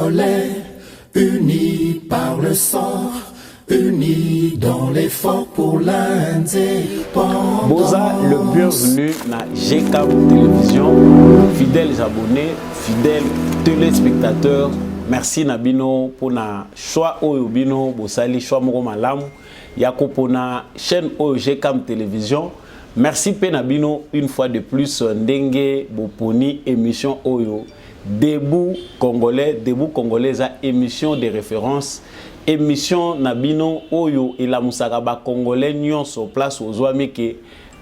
Congolais, unis par le sang, unis dans l'effort pour l'indépendance. Boza, le bienvenu na GCAM Télévision, fidèles abonnés, fidèles téléspectateurs. Merci Nabino pour na choix Oyobino, Bosali, choix Moro Malamu, Yako pour na chaîne GCAM Télévision. Merci Penabino une fois de plus, Ndenge, Boponi, émission Oyo. Debout Congolais, émission de référence. Émission Nabino Oyo et la Moussakaba Congolais Nyon sur place aux Ouameke.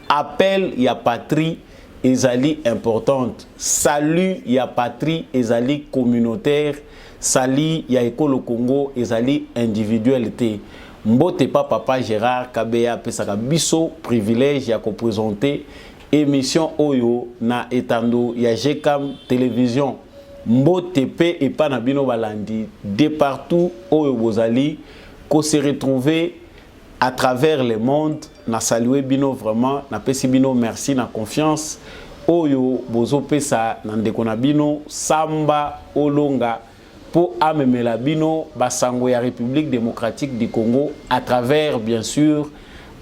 Appel ya patrie ezali importante. Salut ya patrie ezali communautaire. Salut ya école Congo ezali individualité. Mbote papa Gérard Kabeya pesaka biso privilège ya ko présenter émission Oyo na etando ya GCAM Télévision. Mbote pe et pas na bino balandi de partout Oyo bozali ko se retrouver à travers le monde na saluer bino vraiment na pesi bino merci na confiance Oyo bozo pesa na ndeko na bino Samba Olonga pour amemela bino basango ya République démocratique du Congo à travers bien sûr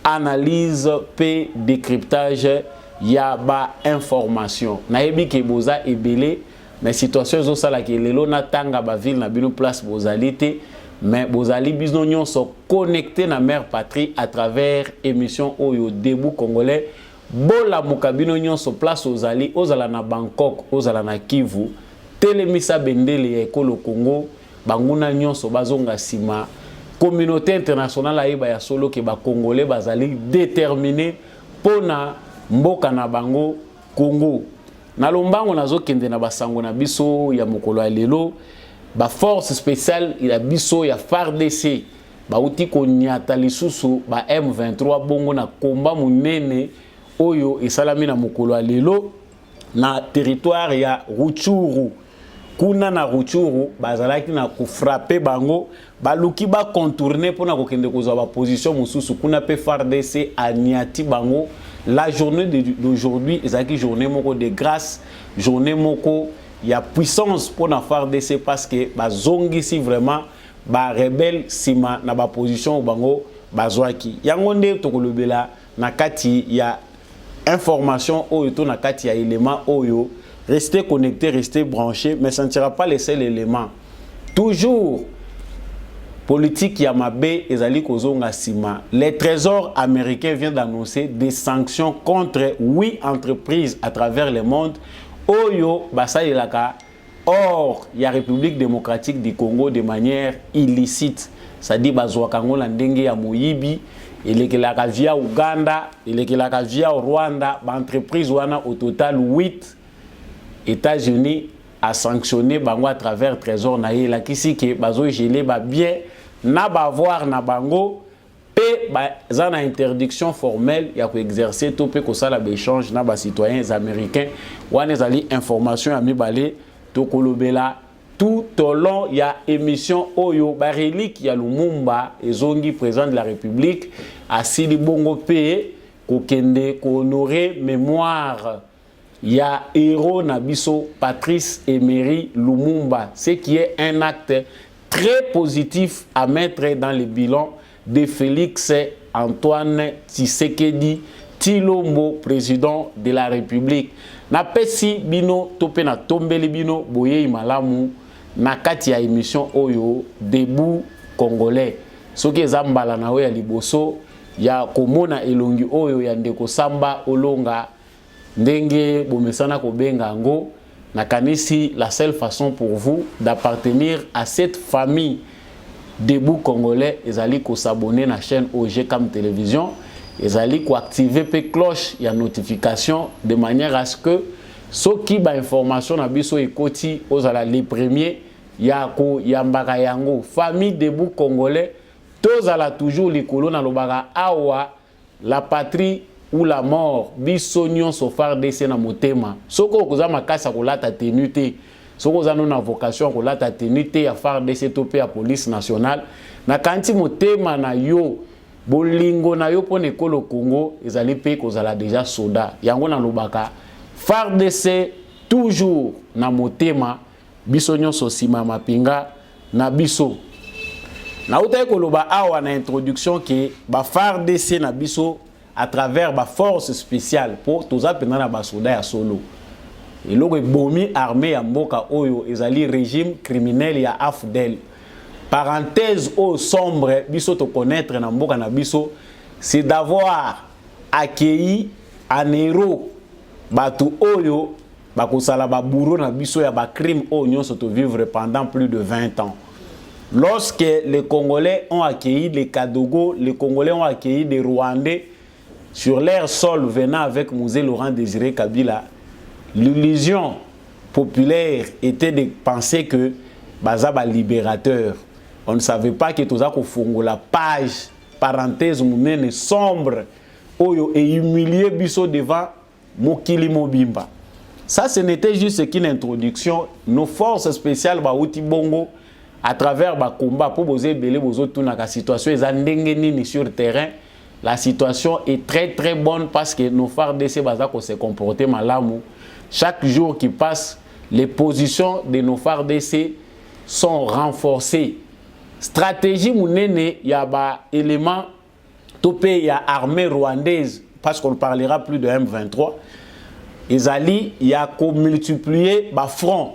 analyse pe décryptage ya ba information na yebi ke boza ebele mais situation zo sala ke lelo na tanga ba ville na bino place bozalité mais bozali bino nyonso connecté na mère patrie à travers émission Oyo Debout Congolais bola mukabino nyonso place ozala na Bangkok ozala na Kivu telemisa bendele ya ekolo Congo banguna nyonso bazonga sima communauté internationale ayeba ya solo ke ba congolais bazali déterminé pona mboka na bango Congo na lombango nazo kende na basango na biso ya mokolo ya lelo ba force spéciale ya biso ya FARDC ba uti ko nyata lisusu ba M23 bongo na komba munene oyo esalami na mokolo ya lelo na territoire ya Rutshuru. Kuna na Rutshuru bazalaki na ko frapper bango baluki ba contourner pona ko kende kozwa ba position mususu kuna pe FARDC aniati bango. La journée d'aujourd'hui est journée moko de grâce, journée moko ya puissance pour na FARDC parce que ba zongi si vraiment ba rebelle sima na ba position bango bazwaki. Yango nde tokolobela na kati ya information oyo to na kati ya élément oyo. Restez connectés, restez branchés, mais ça ne sera pas les seuls éléments. Toujours politique Yamabe ezali kozonga sima. Les trésors américains viennent d'annoncer des sanctions contre 8 entreprises à travers le monde. Oyo basalelaka or ya République démocratique du Congo de manière illicite. Ça dit bazwaka ngo la ndenge ya moyibi, elekelaka via Uganda, elekelaka via Rwanda, ba entreprise wana au total 8 États-Unis a sanctionné bango à travers trésor na ye la kisi ke bazo gelé ba bien na ba voir na bango pe ba zana interdiction formelle ya ko exercer to pe ko sala ba échange na ba citoyens américains wana zali information ya mibale to kolobela tout au long ya émission oyo ba relique ya Lumumba ezongi président de la République asili bongo pe ko kende ko honorer mémoire ya héros Nabiso Patrice Emery Lumumba, ce qui est un acte très positif à mettre dans le bilan de Félix Antoine Tshisekedi Tshilombo, président de la République. Na pesi bino tope na tombeli bino boye malamu na kati ya émission oyo Debout Congolais. Soki ezambala na ya liboso ya komona elongi oyo ya ndeko Samba Olonga ndenge bomesana ko benga ngo na kanisi la seule façon pour vous d'appartenir à cette famille Debout Congolais ezali ko s'abonner na chaîne GCAM Télévision ezali ko activer pe cloche ya notification de manière à ce que soki ba information na biso ekoti ozala les premiers ya ko yambaka yango famille Debout Congolais tozala toujours likolo na lobaka awa la patrie ou la mort biso nyonso FARDC na motema soko koza makasa kolata tenue te soko za na vocation kolata tenue te ya FARDC to pe ya police nationale na kanti motema na yo bolingo na yo pone ekolo Congo ezali pe kozala déjà soda yango na lobaka FARDC toujours na motema biso nyonso sima mapinga na biso. Na uta koloba awa na introduction que ba FARDC na biso à travers ba force spéciale pour toza pena na ba soda ya solo. Et logo bomi armée ya mboka oyo ezali régime criminel ya AFDEL. Parenthèse au sombre biso to connaître na mboka na biso, c'est d'avoir accueilli en héros batu oyo bakosala ba bourreau na biso ya ba crime oyo nyonso to vivre pendant plus de 20 ans. Lorsque les Congolais ont accueilli les Kadogo, les Congolais ont accueilli des Rwandais sur leur sol venant avec Mosé Laurent Désiré Kabila, l'illusion populaire était de penser que Bazaba libérateur. On ne savait pas que Tozako Fongo, la page, parenthèse, mounene sombre, oyo et humilié biso devant Mokili Mobimba. Ça, ce n'était juste qu'une introduction. Nos forces spéciales, Baouti Bongo, à travers le combat pour poser belé bozo tuna la situation est sur le terrain. La situation est très très bonne parce que nos FARDC bazako se comporter malamu. Chaque jour qui passe, les positions de nos FARDC sont renforcées. Stratégie mounene, il y a ba élément topé, il y a armée rwandaise parce qu'on parlera plus de M23. Ezali, il y a qu'à multiplier ba front.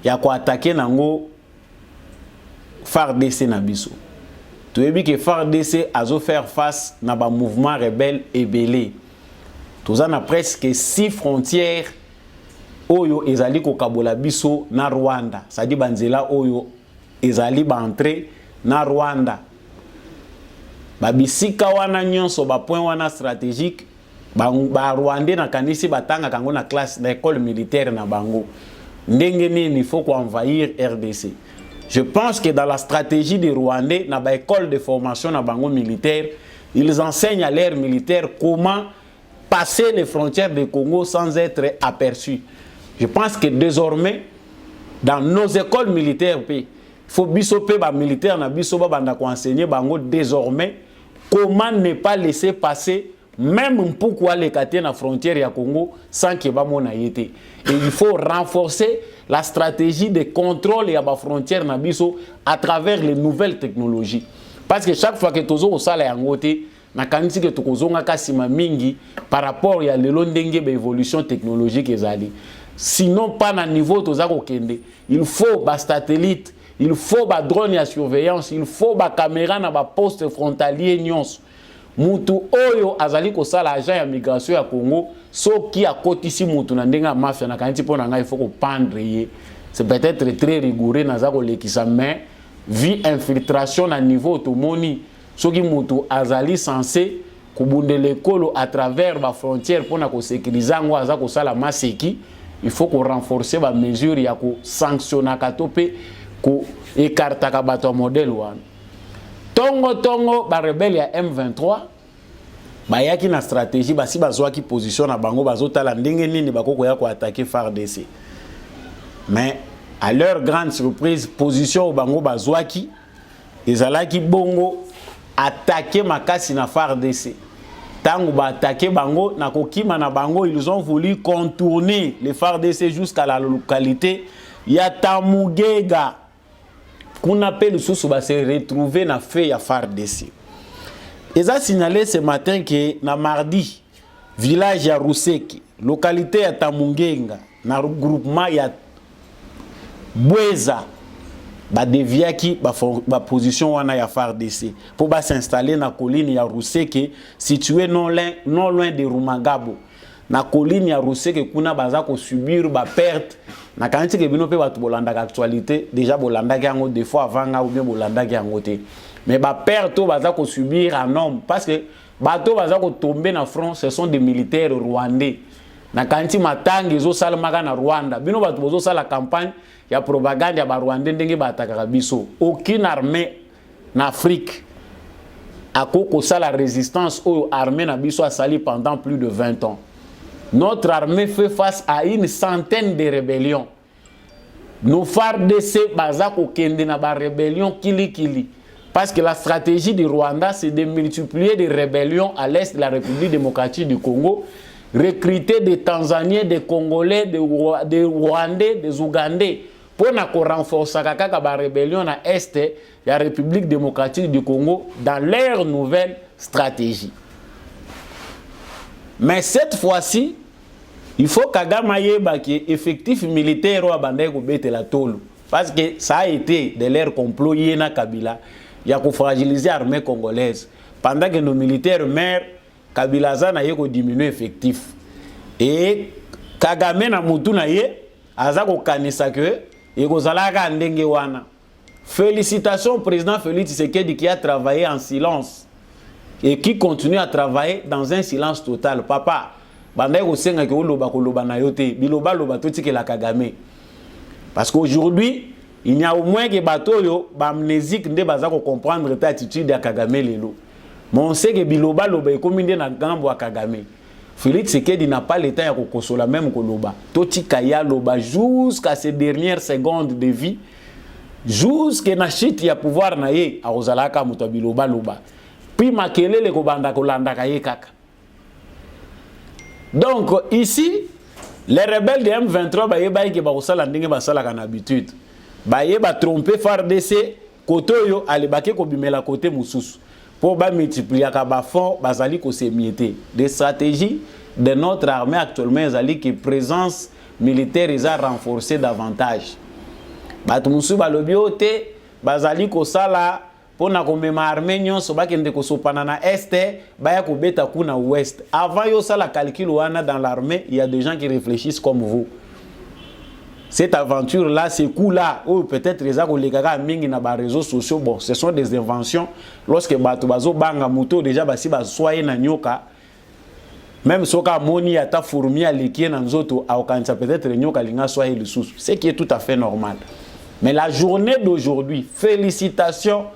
Il y a qu'à attaquer nango FARDC na biso. Tu as vu que FARDC a faire face na ba mouvement rebelle et belé. Tous en a presque 6 frontières oyo ezali ko kabola biso na Rwanda. Ça dit banzela oyo ezali ba entrer na Rwanda. Ba bisika wana nyonso ba point wana stratégique ba Rwandais na kanisi batanga kango na classe d'école militaire na bango. Ndenge nini il faut ko envahir RDC. Je pense que dans la stratégie des Rwandais, dans l'école de formation dans Bango militaire, ils enseignent à l'ère militaire comment passer les frontières du Congo sans être aperçus. Je pense que désormais, dans nos écoles militaires, il faut bisoper les militaires enseigner Bango désormais comment ne pas laisser passer même pourquoi les quartiers dans la frontière du Congo sans que bamona yete. Et il faut renforcer la stratégie de contrôle et à la frontière nabiso à travers les nouvelles technologies. Parce que chaque fois que tozo au sala yangote, na kanisi que tozo nga kasima mingi par rapport à l'élondenge évolution technologique ezali. Sinon pas na niveau toza ko kende, il faut ba satellite, il faut ba drone ya surveillance, il faut ba caméra na ba poste frontalier nyonso. Mutu oyo azali ko sala agent ya migration ya Congo soki akotisi mutu na ndenga mafia na kaniti pona nga il faut ko pendre ye. C'est peut-être très rigoureux na za ko lekisa mais vi infiltration na niveau to moni soki mutu azali censé kubundele kolo à travers ba frontière pona ko sécuriser ngo aza ko sala maseki, il faut ko renforcer ba mesure ya ko sanctionner katope ko écarta ka bato modèle wana. Tongo ba rebelle ya M23 ba yaki na stratégie ba si bazwa ki position na bango bazotala ndenge nini bakoko ya ko attaquer FARDC. Mais à leur grande surprise position au bango bazwa ki ezalaki bongo attaquer makasi na FARDC. Tango ba attaquer bango na kokima na bango, ils ont voulu contourner les FARDC jusqu'à la localité ya Tamugega. Qu'on appelle le sous va se retrouver na fait ya FARDC. Ils ont signalé ce matin que na mardi village ya Ruseki, localité ya Tamungenga, na groupement ya Bweza ba deviaki ba position wana ya FARDC pour ba s'installer na colline ya Ruseki située non loin de Rumangabo. Na colline ya Ruseki kuna baza ko subir ba perte. Na kanti ke bino pe batu bolanda actualité déjà bolanda yango des fois avant nga ou bien bolanda yango te mais ba perte baza ko subir en homme parce que bato baza ko tomber na front ce sont des militaires rwandais na kanti matangi zo salamaka na Rwanda bino batu bozo sala campagne ya propagande ya ba rwandais ndenge ba attaquer biso. Aucune armée en Afrique a ko sala résistance ou armée na biso a sali pendant plus de 20 ans. Notre armée fait face à une centaine de rébellions. Nos FARDC bazako kende na ba rébellion kili. Parce que la stratégie du Rwanda, c'est de multiplier des rébellions à l'est de la République démocratique du Congo, recruter des Tanzaniens, des Congolais, des Rwandais, des Ougandais pour renforcer la rébellion à l'Est de la République démocratique du Congo dans leur nouvelle stratégie. Mais cette fois-ci, il faut Kagame yeba qui effectif militaire ou abandonné ko bete la tolu parce que ça a été de leur complot yena Kabila il y a ko fragiliser l'armée congolaise pendant que nos militaires meurent Kabila zana yeko diminuer effectif et Kagame na mutu na ye aza ko kanisa que yeko zalaka ndenge wana. Félicitations au président Félix Tshisekedi qui a travaillé en silence et qui continue à travailler dans un silence total. Papa, bandai ko senga ke oloba ko loba na yote, biloba loba toti ke la Kagame. Parce qu'aujourd'hui, il y a au moins que bato yo ba amnésique nde baza ko comprendre ta attitude de Kagame lelo. Mais on sait que biloba loba e kominde na gambo a Kagame. Félix Tshisekedi n'a pas le temps ya ko kosola même ko loba. Toti kaya loba jusqu'à ses dernières secondes de vie. Jusqu'à na chute ya pouvoir na ye a ozalaka muto biloba loba. Puis makelele ko banda ko landa kaye kaka. Donc ici, les rebelles de M23 baye ki ba kosala ndenge basala kana habitude. Baye ba tromper FARDC koto yo alebake ko bimela côté mususu. Pour ba multiplier ka ba fond bazali ko semieté. Des stratégies de notre armée actuellement ezali ki présence militaire is a renforcée davantage. Batu musu balobi ote bazali ko sala pona komema armée nyonso bakende ko sopana na este baya ko beta kuna ouest. Avant yo sala calcul wana dans l'armée, il y a des gens qui réfléchissent comme vous. Cette aventure là, ce coup là, ou peut-être les akolekaka mingi na ba réseaux sociaux, bon, ce sont des inventions. Lorsque batu bazo banga moto déjà basi ba soye na nyoka. Même soka moni ata fourmi alekie na nzoto aokanisa peut-être nyoka linga soye le sous. Ce qui est tout à fait normal. Mais la journée d'aujourd'hui, félicitations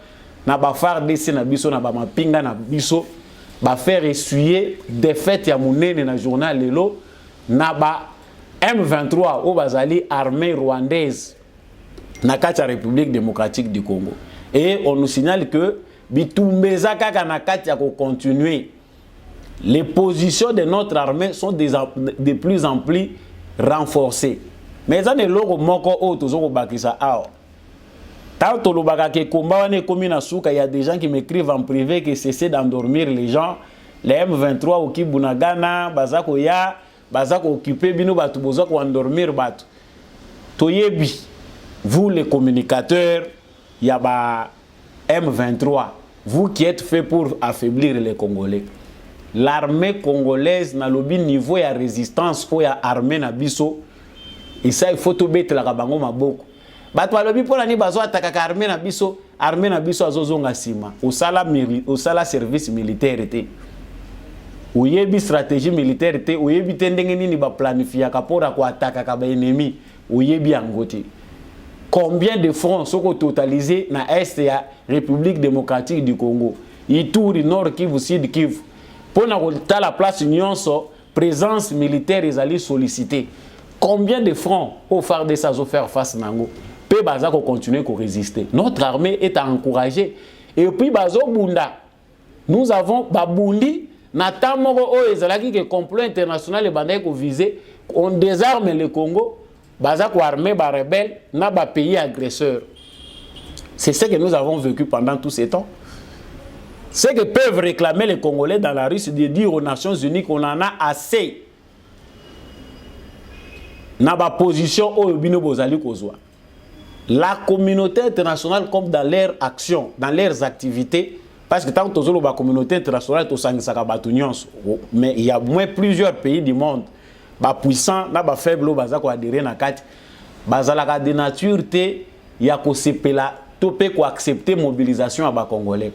na ba FARDC na biso na ba mapinga na biso ba faire essuyer défaite ya munene na journal lelo na ba M23 au bazali armée rwandaise na kati République démocratique du Congo. Et on nous signale que bitumbeza kaka na kati ya ko continuer. Les positions de notre armée sont de plus en plus renforcées. Mais ça ne logo moko o tozoko bakisa ao. Tant que il y a des gens qui m'écrivent en privé que cessez d'endormir les gens. Les M23 au Kibunagana, Bazako ya, Bazako occupé, Bino Batu Bozako endormir Batu. Toyebi, vous les communicateurs, il y a M23, vous qui êtes fait pour affaiblir les Congolais. L'armée congolaise n'a le niveau de résistance pour l'armée Nabiso. Et ça, il faut tout mettre la Rabango Maboko. Bato balobi pona ni bazo atakaka armée na biso azozonga sima au sala service militaire te oyebi stratégie militaire te oyebi tendenge nini ba planifier ka pora ko atakaka ba ennemi oyebi yango te. Combien de fronts sont totalisés na est ya République démocratique du Congo, Ituri, Nord Kivu, Sud Kivu, pona ko la place nyonso présence militaire ezali sollicité. Combien de fronts au FARDC azo faire face nango? Bazo continuer à résister. Notre armée est encouragée. Et puis Bazo Bunda, nous avons Babundi, Natamoro Ezalaki que complot international et bandé ko visé, on désarme le Congo, Bazako armée ba rebelle, na ba pays agresseur. C'est ce que nous avons vécu pendant tous ces temps. Ce que peuvent réclamer les Congolais dans la rue, c'est de dire aux Nations Unies qu'on en a assez. Na ba position au bino bozali kozwa. La communauté internationale, comme dans leurs actions, dans leurs activités, parce que tant que la communauté internationale, mais il y a moins plusieurs pays du monde, puissants, faibles, qui adhérent à la bazalaka de nature, il y a accepter la mobilisation à Congolais.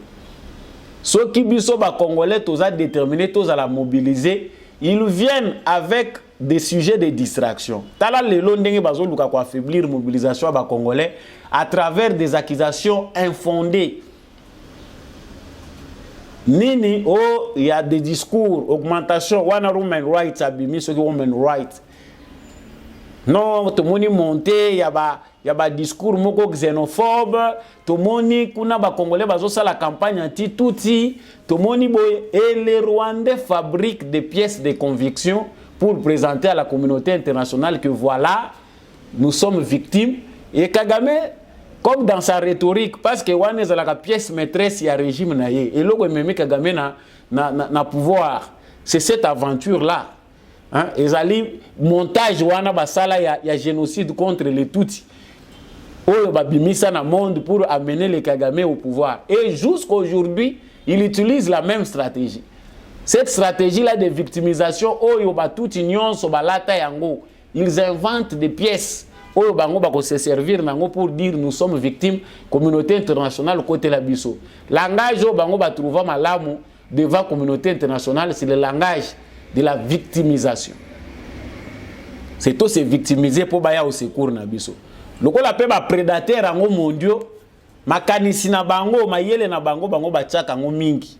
Ceux qui sont Congolais, déterminés, à la mobiliser, ils viennent avec des sujets de distraction. Tala le londenge bazo luka ko affaiblir la mobilisation à Congolais à travers des accusations infondées. Nini oh il y a des discours augmentation one women rights abimi ce women rights. Non tout moni monter il y a ba discours moko xénophobe, tout moni kuna ba Congolais bazo sa la campagne anti tuti, tout moni boy et les Rwandais fabriquent des pièces de conviction pour présenter à la communauté internationale que voilà, nous sommes victimes Et Kagame, comme dans sa rhétorique, parce que Wane est la pièce maîtresse, il y a régime naïe. Et là, même Kagame na pouvoir. C'est cette aventure-là. Hein? Et ali montage wana basala ya génocide contre les Tutsis. Oyo babimisa na monde pour amener les Kagame au pouvoir. Et jusqu'aujourd'hui, il utilise la même stratégie. Cette stratégie-là de victimisation, oyo ba Tutsi nyonso balata yango, ils inventent des pièces. Oyo bango bako se servir nango pour dire nous sommes victimes, communauté internationale côté la biso. Langage oyo bango ba trouva malamu devant la communauté internationale, c'est le langage de la victimisation. C'est tout se victimiser pour baya au secours na biso. Loko la pe ba prédateur ango mondio, makanisi na bango, mayele na bango bango ba tchaka ngo mingi.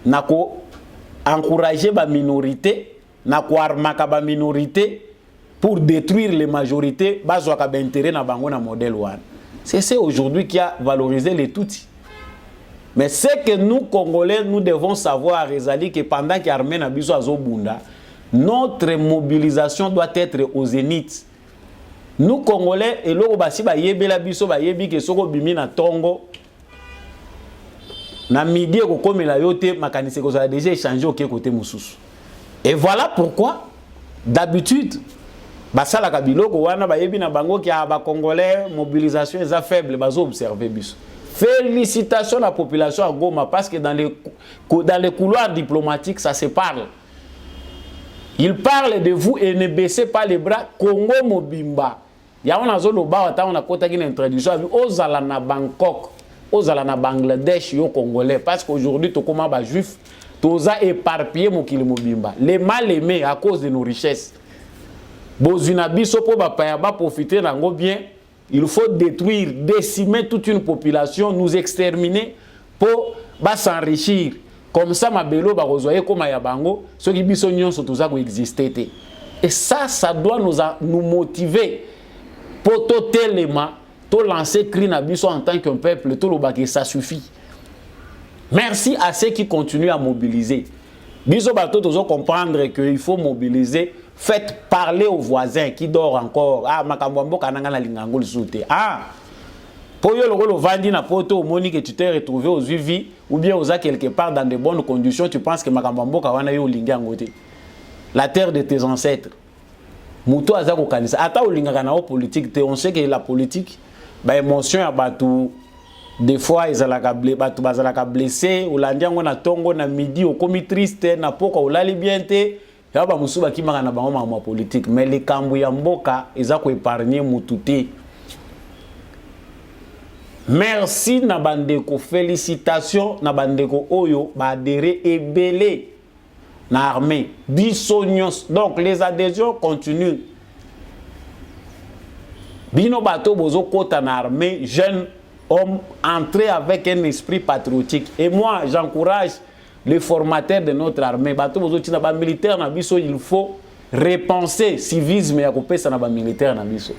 Nako encourager ba minorité, nako armaka ba minorité pour détruire les majorités, bazwa ka ba intérêt na bango na modèle one. C'est aujourd'hui qui a valorisé les Tutsis. Mais c'est que nous, Congolais, nous devons savoir, Rezali, que pendant que l'armée n'a besoin de Bunda, notre mobilisation doit être au zénith. Nous, Congolais, et l'eau basi ba yebe la biso ba yebi que soko bimi na tongo na midi ko comme la yote makanise ko ça déjà échangé au côté mususu. Et voilà pourquoi d'habitude basala kabiloko wana ba yebi na bango ki ba Congolais mobilisation est faible bazo observer biso. Félicitations à la population à Goma parce que dans les couloirs diplomatiques, ça se parle. Ils parlent de vous et ne baissez pas les bras. Congo Mobimba. Il y a une zone où on a une introduction aux Alana Bangkok, aux Alana Bangladesh, aux Congolais. Parce qu'aujourd'hui, tout comme les Juifs, tous a éparpillé Mokili Mobimba. Les mal aimés à cause de nos richesses. Bozunabiso pour profiter d'ango bien. Il faut détruire, décimer toute une population, nous exterminer pour s'enrichir. Comme ça, ma bélo, comme Yabango, ceux qui sont tous exister. Et ça doit nous motiver pour tout élément, tout lancer cri en tant qu'un peuple, tout le baguette, ça suffit. Merci à ceux qui continuent à mobiliser. Biso bato toujours comprendre qu'il faut mobiliser. Faites parler aux voisins qui dorment encore. Ah, makambo kananga na lingango soute. Ah, pour yo le vandi na poto moni que tu t'es retrouvé aux UV ou bien aux quelque part dans de bonnes conditions, tu penses que makambo kawana yo lingango te. La terre de tes ancêtres. Muto azako kanisa. Ata o lingaka na politique te, on sait que la politique ba émotion ya batu des fois ils batu bazalaka blessé, ou landiango na tongo na midi au komi triste na poko o lali bien te. Yaba musuba ki maka na bango ma politique, mais les kambu ya mboka ezako épargner mututé. Merci na bandeko, félicitations na bandeko oyo ba adhéré et belé na armée bisonyos. Donc les adhésions continuent. Bino bato bozo kota na armée, jeunes hommes entrer avec un esprit patriotique. Et moi j'encourage les formateurs de notre armée, bato bozo tina ba militaire na biso, il faut repenser civisme ya kopesa na ba militaire na biso.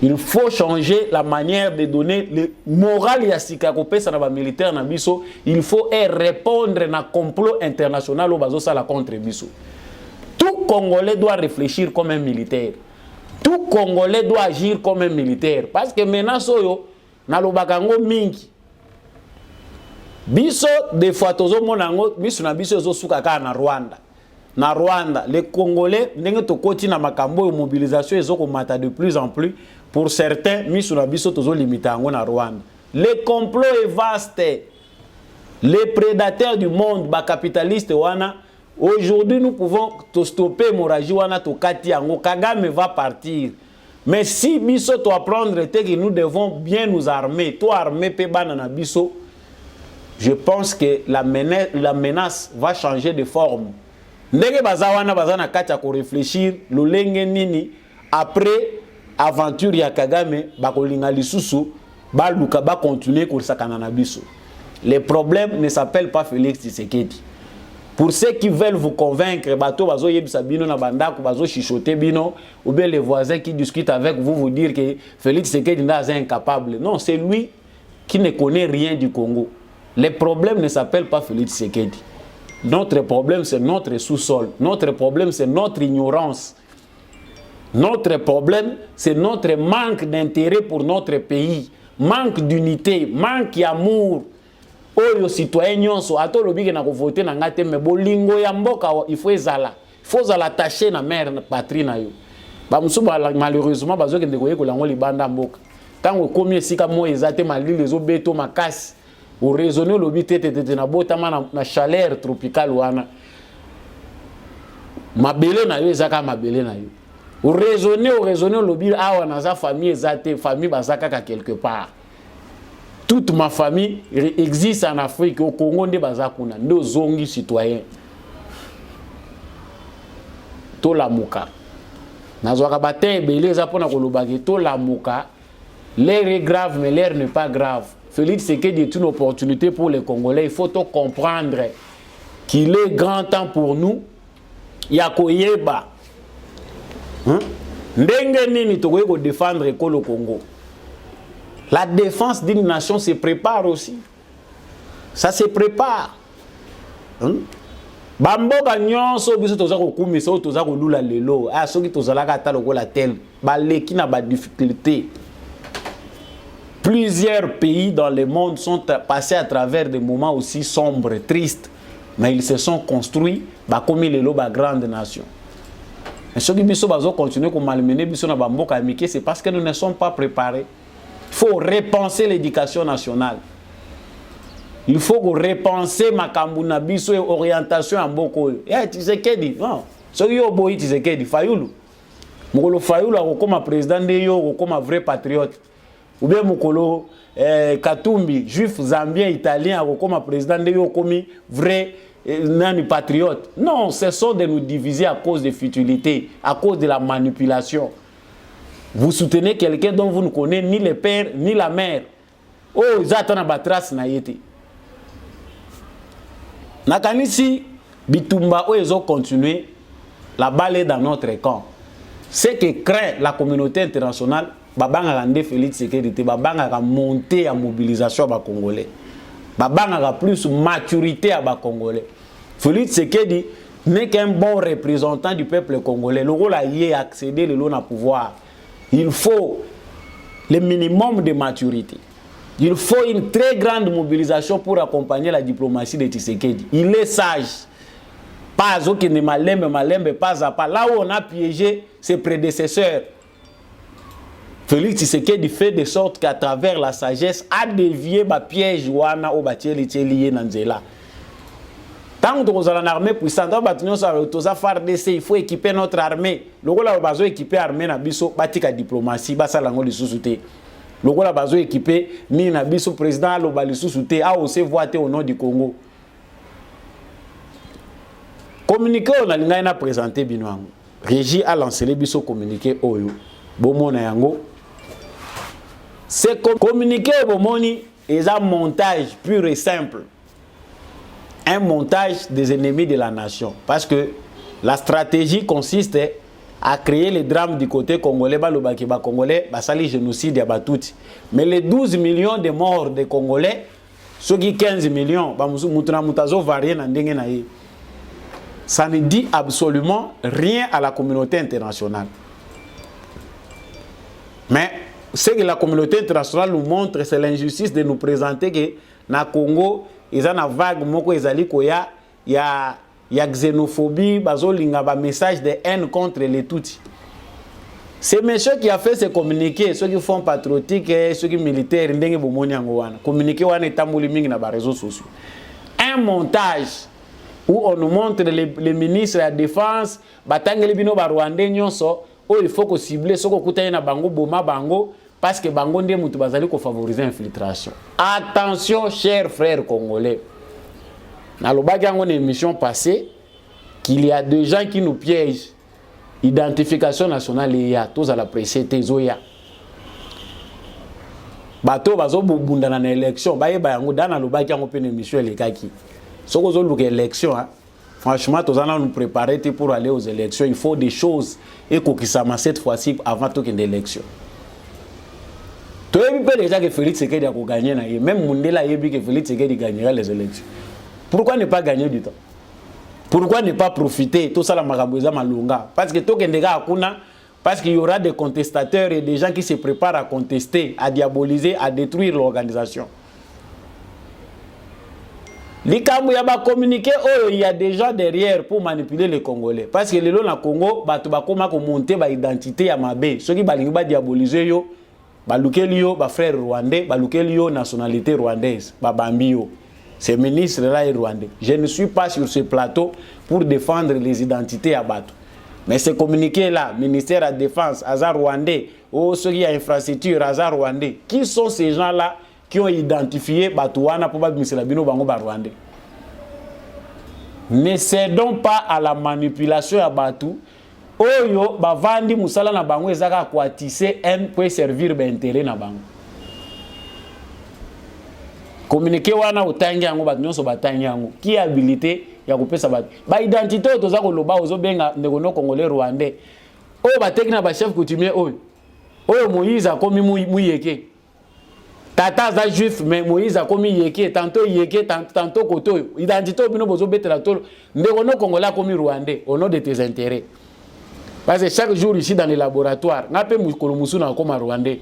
Il faut changer la manière de donner le moral ya sika kopesa na ba militaire na biso. Il faut répondre na complot international au bazo sala contre biso. Tout Congolais doit réfléchir comme un militaire. Tout Congolais doit agir comme un militaire parce que maintenant soyo na lobakango mingi. Biso des fois tozo monango biso na biso zo suka ka na Rwanda. Na Rwanda, les Congolais ndenge to koti na makambo de mobilisation ezoko mata de plus en plus. Pour certains, biso na biso tozo limita ngo na Rwanda. Le complot est vaste. Les prédateurs du monde, ba capitalistes wana, aujourd'hui nous pouvons stopper l'hémorragie wana to kati yango. Kagame va partir. Mais si biso to apprendre que nous devons bien nous armer, to armer pe bana na biso, je pense que la menace va changer de forme. Ndenge bazawana bazana kati ko réfléchir lolenge nini après aventure ya Kagame bakolinga lisusu baluka ba continuer ko sakana na biso. Le problème ne s'appelle pas Félix Tshisekedi. Pour ceux qui veulent vous convaincre, bato bazo yebisa bino na bandako bazo chichoter bino ou bien les voisins qui discutent avec vous vous dire que Félix Tshisekedi n'est incapable. Non, c'est lui qui ne connaît rien du Congo. Le problème ne s'appelle pas Félix Tshisekedi. Notre problème c'est notre sous-sol. Notre problème c'est notre ignorance. Notre problème, c'est notre manque d'intérêt pour notre pays, manque d'unité, manque d'amour. Oyo citoyen nyonso ato lobiki na ko voter na ngate me bolingo ya mboka il faut attacher na mère na patrie na yo. Ba musuba malheureusement bazo ke ndeko yeko lango libanda mboka. Tango komi esika mo ezate malili zo beto makasi. O raisonner lobi tete na botama na chaleur tropicale wana. Mabele na yo ezaka mabele na yo. O raisonner lobi awa na za famille ezate famille bazaka ka quelque part. Toute ma famille existe en Afrique, au Congo, de Bazakuna, nos zongi citoyens. To la muka. Nazwaka bate belé zapona kolobaki to la muka. L'air est grave, mais l'air n'est pas grave. Félix Tshisekedi est une opportunité pour les Congolais. Il faut comprendre qu'il est grand temps pour nous. Yakoyeba. Ndenge nini tokoye ko défendre le Congo. La défense d'une nation se prépare aussi. Ça se prépare. Bamboka nyonso biso toza ko kumisa toza ko lula lelo. Ah soki tozala ka ta lokola tel. Baleki na ba difficulté. Plusieurs pays dans le monde sont passés à travers des moments aussi sombres, tristes, mais ils se sont construits comme lelo ba grande nation. Mais soki biso bazo continuer ko malmener biso na bamboka amike, c'est parce que nous ne sommes pas préparés. Il faut repenser l'éducation nationale. Il faut repenser makambu na biso et orientation en boko. Eh Tshisekedi, non. Soki yo boyi Tshisekedi Fayulu. Mokolo Fayulu akoma président de yo comme vrai patriote. Ou bien mokolo Katumbi, juif zambien italien akoma président de yo comme vrai nani patriote. Non, ce sont de nous diviser à cause de futilités, à cause de la manipulation. Vous soutenez quelqu'un dont vous ne connaissez ni le père ni la mère. Oh, ils attendent à battre na yete. Nakanisi bitumba oh ils ont continué. La balle est dans notre camp. Ce que craint la communauté internationale, babanga rande Félix Tshisekedi, babanga a monté à mobilisation à Congolais. Babanga a plus maturité à Congolais. Félix Tshisekedi n'est qu'un bon représentant du peuple congolais. Le rôle a y accéder le long à pouvoir. Il faut le minimum de maturité. Il faut une très grande mobilisation pour accompagner la diplomatie de Tshisekedi. Il est sage. Pas aucun malembe, pas à pas. Là où on a piégé ses prédécesseurs, Félix Tshisekedi fait de sorte qu'à travers la sagesse, a dévié le piège wana au batieli lié Nanzela. Tant que nous avons une armée puissante, il faut équiper notre armée. Le rôle a besoin d'équiper l'armée na biso batika diplomatie, basa lango li sous-souté. Le rôle a besoin d'équiper ni na biso président lo bali sous-souté a aussi voté au nom du Congo. Communiqué on a linga présenté binwango. Régie a lancé le biso communiqué oyo. Bomo na yango. C'est communiqué bomoni est un montage pur et simple. Un montage des ennemis de la nation. Parce que la stratégie consiste à créer les drames du côté congolais, congolais, basali génocide ya batouti. Mais les 12 millions de morts des Congolais, ceux qui 15 millions, ça ne dit absolument rien à la communauté internationale. Mais ce que la communauté internationale nous montre, c'est l'injustice de nous présenter que na Congo, ils ont une vague moko ezali koya ya xénophobie bazolinga ba message de haine contre les Tutsis. C'est monsieur qui a fait ce communiqué, ceux qui font patriotique, ceux qui militaires ndenge bomoni yango wana. Communiqué wana etamboli mingi na ba réseaux sociaux. Un montage où on nous montre les ministres de la défense batangeli bino ba Rwandais nyonso, où il faut que cibler soko kutana na bango boma bango. Parce que Bango Ndé Moutou Bazali ko favoriser l'infiltration. Attention, chers frères congolais. Dans le émission passée, qu'il y a des gens qui nous piègent. Identification nationale, il y a tous à la précédente Zoya. Bato bazo bunda na élection, ba yeba yango dans le baki yango une émission les kaki. Soko zo luka élection hein. Franchement, tous allons nous préparer pour aller aux élections. Il faut des choses et kokisama cette fois-ci avant toute une élection. Tu as déjà que Félix Tshisekedi a gagné, même Mundela a dit que Félix Tshisekedi gagnera les élections. Pourquoi ne pas gagner du temps? Pourquoi ne pas profiter? Tout ça, la marabouza malunga. Parce que tout le monde a Parce qu'il y aura des contestateurs et des gens qui se préparent à contester, à diaboliser, à détruire l'organisation. Likambu yaba communiqué, oh, il y a des gens derrière pour manipuler les Congolais. Parce que les gens dans le Congo, bah, tu vas monter ba identité à Mabé. Ceux qui va diaboliser yo, ba lukelio, ba frère rwandais, ba lukelio nationalité rwandaise, ba bambio. Ces ministres là est rwandais. Je ne suis pas sur ce plateau pour défendre les identités à Batou. Mais ces communiqués là, ministère de la Défense, Hazard rwandais, ou ceux qui ont infrastructure, Hazard rwandais, qui sont ces gens là qui ont identifié Batouana pour Babimissela Bino Bango Rwandais? Ne cédons pas à la manipulation à Batou. Oyo, Bavandi Moussala na Bango, ezaka kwa tisser un peut servir d'intérêt na Bango. Communiquer wana utangi yango Batou nyonso batangi yango. Qui a habilité ya kopesa Batou? Ba identité toza ko loba ozo benga ndekono congolais rwandais. Oyo bateki na ba chef coutumier oyo. Oyo Moïse a komi muyeke. Tata za juif mais Moïse a komi yeke tantôt koto. Identité bino bozo betela tolo. Ndekono congolais a komi rwandais au nom de tes intérêts. Parce que chaque jour ici dans les laboratoires, nape mukolo musuna comme rwandais.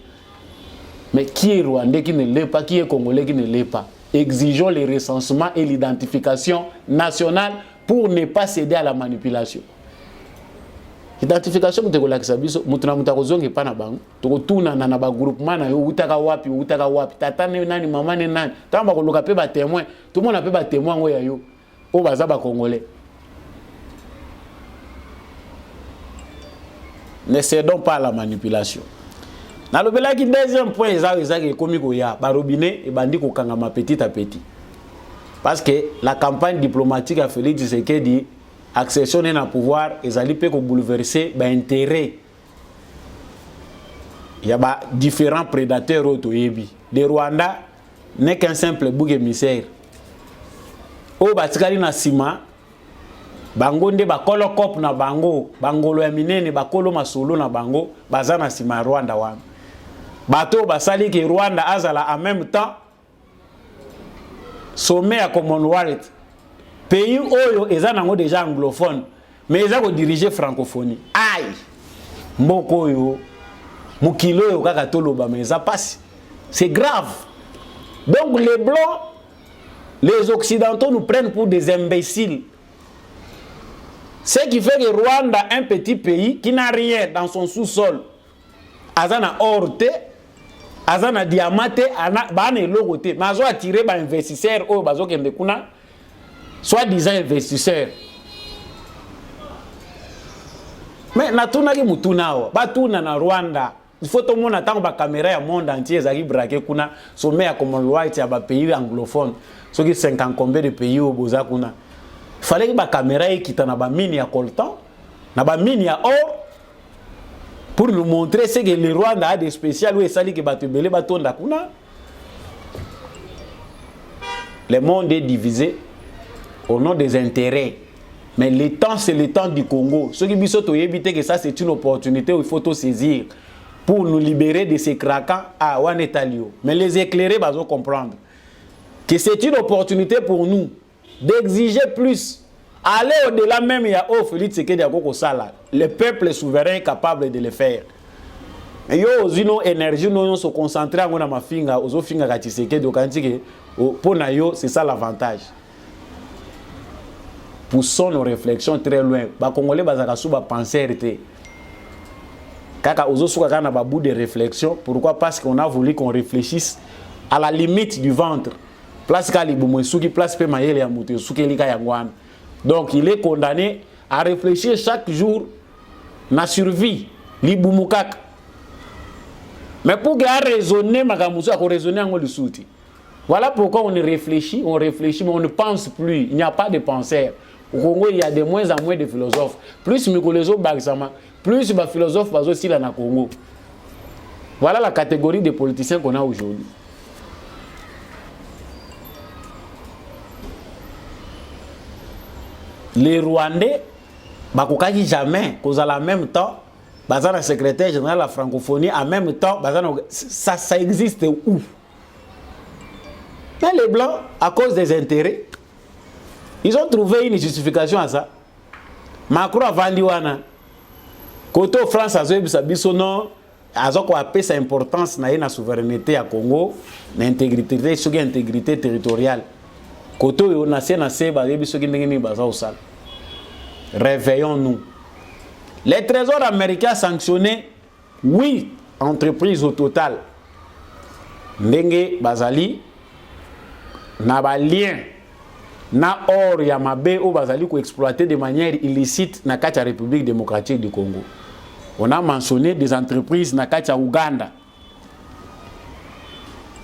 Mais qui est rwandais qui ne l'est pas, qui est congolais qui ne l'est pas? Exigeons les recensements et l'identification nationale pour ne pas céder à la manipulation. Identification que tu as dit, mutuna mutakozonge pa na bango, tokotuna na ba groupement na yo utaka wapi, tata ne nani, mama ne nani, tamba koloka pe ba témoin, tout le monde a pe ba témoin ngoya yo, o baza ba congolais. Ne cédons pas à la manipulation. Dans le deuxième point, c'est comme Goya, Barobiné et Bandi Kokangama petit à petit. Parce que la campagne diplomatique a fait ce qu'elle dit, accession au pouvoir, et ça peut bouleverser l'intérêt. Il y a différents prédateurs au Toyebi. Le Rwanda n'est qu'un simple bouc émissaire. Au Batikali na Sima, bango nde bakolo kop na bango, bangolo ya minene bakolo masolo na bango, baza na Sima Rwanda wana. Bato basali que Rwanda azala en même temps sommet à Commonwealth. Pays oyo eza nango déjà anglophone, mais eza ko diriger francophonie. Aïe. Mboko yo mukilo yo kaka toloba mais ça passe. C'est grave. Donc les blancs, les occidentaux nous prennent pour des imbéciles. Ce qui fait que Rwanda, un petit pays qui n'a rien dans son sous-sol, azana orte, azana diamate, bane logote, mazo attiré ba investisseurs ou bazo kende kuna, soit disant investisseurs. Mais natuna ki mutuna wa, batuna na Rwanda. Il faut tout le monde attendre ba caméra ya monde entier zaki braquer kuna sommet ya Commonwealth ya ba pays anglophone. Ce qui 50 combien de pays au boza kuna. Il fallait que la caméra ait na ba mine ya coltan, na ba mine ya or pour nous montrer ce que le Rwanda a de spécial où sali que batebele batonda kuna. Le monde est divisé au nom des intérêts. Mais le temps c'est le temps du Congo. Ce qui biso éviter que ça c'est une opportunité où il faut tout saisir pour nous libérer de ces craquants à Wanetalio. Mais les éclairés vont comprendre que c'est une opportunité pour nous d'exiger plus. Aller au-delà même, il y a Félix Tshisekedi Akoko Sala. Le peuple souverain est capable de le faire. Et yo zino énergie nous se concentrer ngona mafinga ozo finga ka Tshisekedi okantike pour na yo c'est ça l'avantage. Poussons nos réflexions très loin. Ba Congolais bazaka suba penser te. Kaka ozo suka kana ba bout de réflexion. Pourquoi? Parce qu'on a voulu qu'on réfléchisse à la limite du ventre. Place Kali Boumoussouki, place Pemayele Yamoute, Soukelika Yangwan. Donc il est condamné à réfléchir chaque jour na survie, Liboumukak. Mais pour raisonner, Magamoussou a raisonné en Souti. Voilà pourquoi on réfléchit, mais on ne pense plus. Il n'y a pas de penseurs. Au Congo, il y a de moins en moins de philosophes. Plus Mikolezo Bagsama, plus de philosophes aussi là na Congo. Voilà la catégorie des politiciens qu'on a aujourd'hui. Les Rwandais, bakokaki jamais, cause à la même temps, bazana secrétaire général de la francophonie, en même temps, ça existe où? Mais les Blancs, à cause des intérêts, ils ont trouvé une justification à ça. Macron a vendu wana. Côté France azoyebisa biso non azoko apesa importance na la souveraineté à Congo, na intégrité soki intégrité territoriale. Côté yo na se ba yebiso ki ndenge ni baza osala. Réveillons-nous. Les trésors américains sanctionné 8 entreprises au total. Ndenge bazali na ba lien na or ya mabe o bazali ko exploiter de manière illicite na kati ya République démocratique du Congo. On a mentionné des entreprises na kati ya Uganda.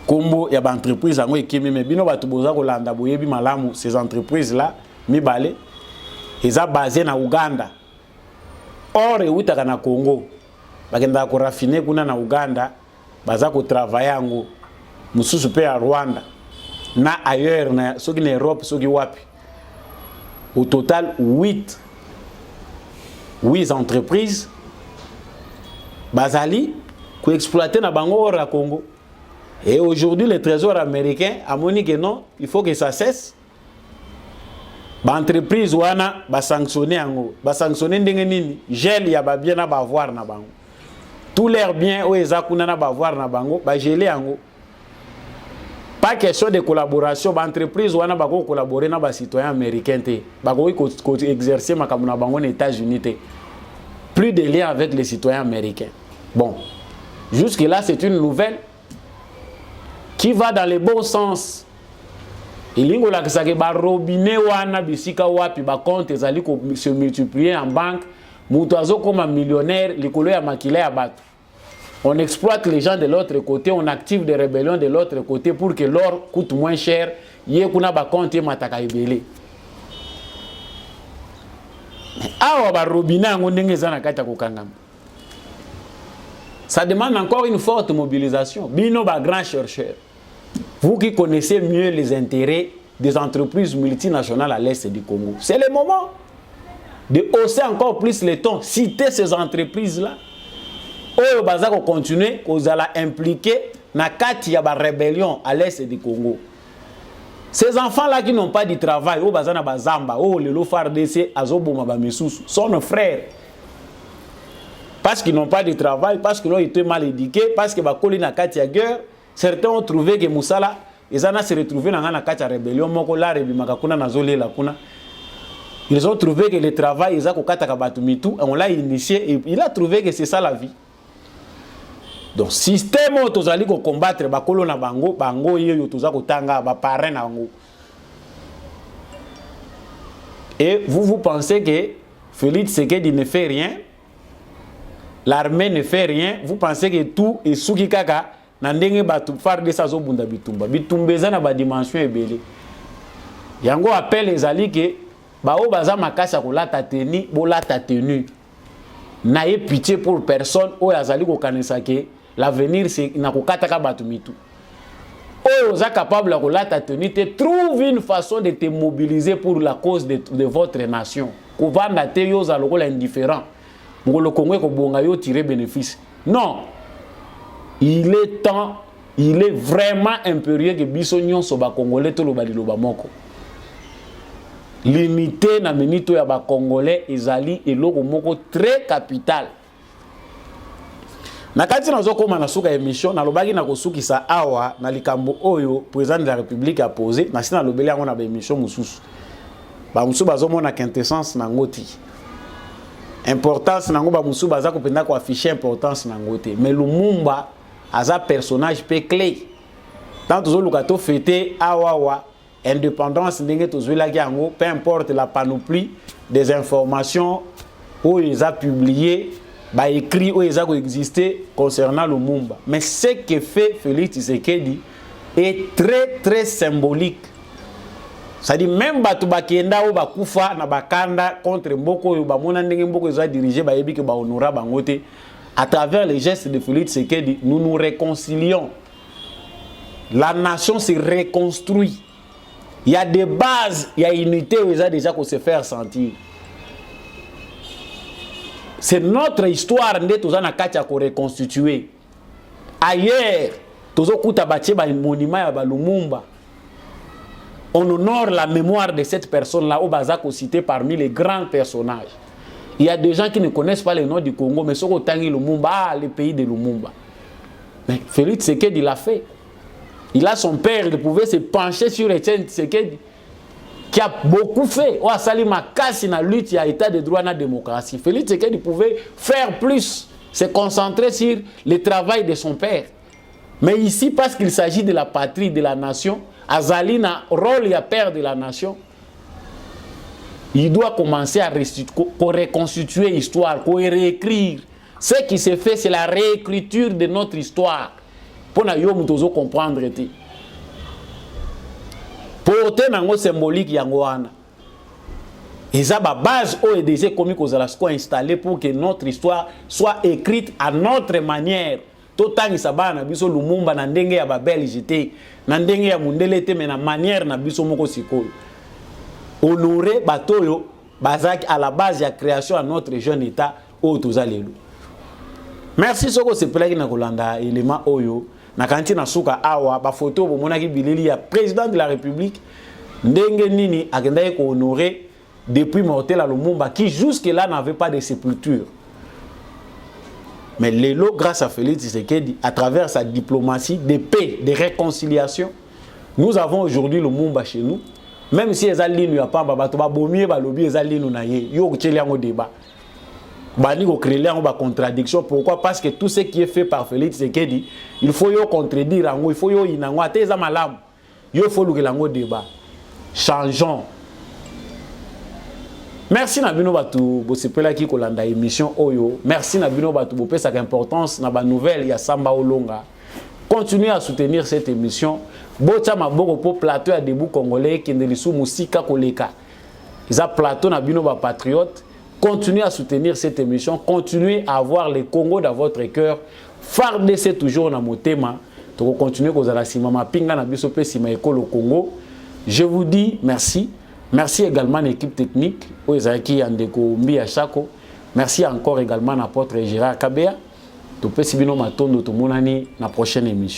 Kombo ya ba entreprise ango ekimi me bino batu boza ko landa boyebi malamu ces entreprises là mibale eza basé na Uganda. Or euta na Congo. Bakenda ko raffiner kuna na Uganda baza ko travailler ango mususu pe ya Rwanda na ailleurs na soki na Europe soki wapi. Au total 8 entreprises bazali ko exploiter na bango or à Congo. Et aujourd'hui le trésor américain a moni que non, il faut que ça cesse. Ba entreprise wana ba sanctionner ango, ba sanctionner ndenge nini? Gel ya ba bien na ba avoir na bango. Tous leurs biens o ezakuna na ba avoir na bango, ba geler ango. Pas question de collaboration, ba entreprise wana ba ko collaborer na ba citoyens américains te. Ba ko exercer makamuna na bango aux États-Unis te. Plus de lien avec les citoyens américains. Bon. Jusque là c'est une nouvelle qui va dans le bon sens. Ilingo la kisake ba robinet wana bisika wapi ba compte ezali ko se multiplier en banque, mutu azokoma millionnaire likolo ya makila ya bato. On exploite les gens de l'autre côté, on active des rébellions de l'autre côté pour que l'or coûte moins cher, yé kuna ba compte mataka ebele. Awa ba robinet ngo ndenge za na kati ya kokangama. Ça demande encore une forte mobilisation. Bino ba grand chercheur. Vous qui connaissez mieux les intérêts des entreprises multinationales à l'est du Congo, c'est le moment de hausser encore plus les tons, citer ces entreprises-là. Oyo bazako continuer kozala impliquer na kati ya ba rébellion à l'est du Congo. Ces enfants-là qui n'ont pas de travail, o bazana bazamba, o lelo FARDC azoboma ba mesusu, sont nos frères. Parce qu'ils n'ont pas de travail, parce qu'ils ont été mal éduqués, parce que ba koli na kati ya guerre. Certains ont trouvé que Moussala, ils ont se retrouvé dans la rébellion, ils ont trouvé que le travail, on l'a initié et il a trouvé que c'est ça la vie. Donc, système où tu as combattre, et vous pensez que Félix Tshisekedi ne fait rien, l'armée ne fait rien, vous pensez que tout est Soukikaka. Nandenge batu FARDC azobunda bitumba bitumbeza na ba dimension ebele yango appelle ezali ke bao baza makasa kolata teni bolata tenu na ye pitié pour personne o azali ko kanisa ke l'avenir c'est na kokata ka batu mitu o oza capable de kolata tenu te trouve une façon de te mobiliser pour la cause de votre nation kovanda te yo za lokola indifférent ngolo Congo ko bonga yo tirer bénéfice non. Il est temps, il est vraiment impérieux que Bissonnion soit Congolais tout le baliloba moko. Limité na minito ya ba Congolais ezali eloko moko très capital. Na kati na zoko na suka émission na lobaki na kosukisa awa na likambo oyo président de la République a posé na sina lobeli yango na ba émission mususu. Ba mususu bazomona quintessence na ngoti. Importance nango ba mususu baza ko penda ko afficher importance na ngote. Mais Lumumba Aza personnage peu clé. Tant que nous avons fêté Awawa, indépendance, peu importe la panoplie des informations où ils ont publié, écrit où ils ont existé concernant le Lumumba. Mais ce que fait Félix Tshisekedi est très très symbolique. C'est-à-dire même batu bakenda ou bakufa na bakanda contre mboko yo bamona ndenge mboko za diriger ba yebi ke ba honora bangote. À travers les gestes de Félix Tshisekedi, nous nous réconcilions. La nation se reconstruit. Il y a des bases, il y a une unité où il y a déjà qu'on se fait sentir. C'est notre histoire que nous avons reconstituer. Ailleurs, nous avons un monument à Lumumba. On honore la mémoire de cette personne-là au Bazako cité parmi les grands personnages. Il y a des gens qui ne connaissent pas le nom du Congo, mais sont au Tangi Lumumba, le pays de Lumumba. Mais Félix Tshisekedi l'a fait. Il a son père, il pouvait se pencher sur Etienne Tshisekedi, qui a beaucoup fait. Oh, Salima Kassi na lutte, il y a état de droit, na démocratie. Félix Tshisekedi pouvait faire plus, se concentrer sur le travail de son père. Mais ici, parce qu'il s'agit de la patrie, de la nation, Azali na rôle, il y a père de la nation. Il doit commencer à reconstituer l'histoire, pour réécrire. Ce qui se fait, c'est la réécriture de notre histoire. Pour nous comprendre. Pour tenir symbolique, il y a une base où les commis sont installés pour que notre histoire soit écrite à notre manière. Tout le temps, sabana biso Lumumba na ndenge ya babel jité, na ndenge ya mundele te, mais na manière na biso moko sikoyo. Honorer batoyo bazak à la base de la création à notre jeune état au tozalelo. Merci soko se pelaki na kolanda élément oyo na kanti na suka awa ba photo bo monaki bilili ya président de la République ndenge nini akendaki ko honorer depuis mortel à Lumumba qui jusque là n'avait pas de sépulture. Mais l'élo grâce à Félix Tshisekedi à travers sa diplomatie de paix, de réconciliation, nous avons aujourd'hui Lumumba chez nous. Même si les alliés n'y a pas, les alliés n'y a pas débat. Il faut créer une contradiction. Pourquoi? Parce que tout ce qui est fait par Félix Tshisekedi, il faut y contredire, il faut y il faut le débat. Changeons. Merci Nabino Batu Bosepela qui kolanda émission Oyo. Merci Nabino Batu Bopé sa importance na ba nouvelle ya Samba Olonga. Continuez à soutenir cette émission. Bocha maboko po plateau ya debout congolais qui ne lisu musika koleka. Isa plateau na bino ba patriote. Continuez à soutenir cette émission. Continuez à avoir le Congo dans votre cœur. Fardez toujours na motema. Donc continuez kozala sima mapinga na biso pe sima ekolo Congo. Je vous dis merci. Merci également à l'équipe technique, Oezaki Andeko Mbia Chako. Merci encore également à l'apôtre Gérard Kabea. Tu peux si bien matondo tout monani la prochaine émission.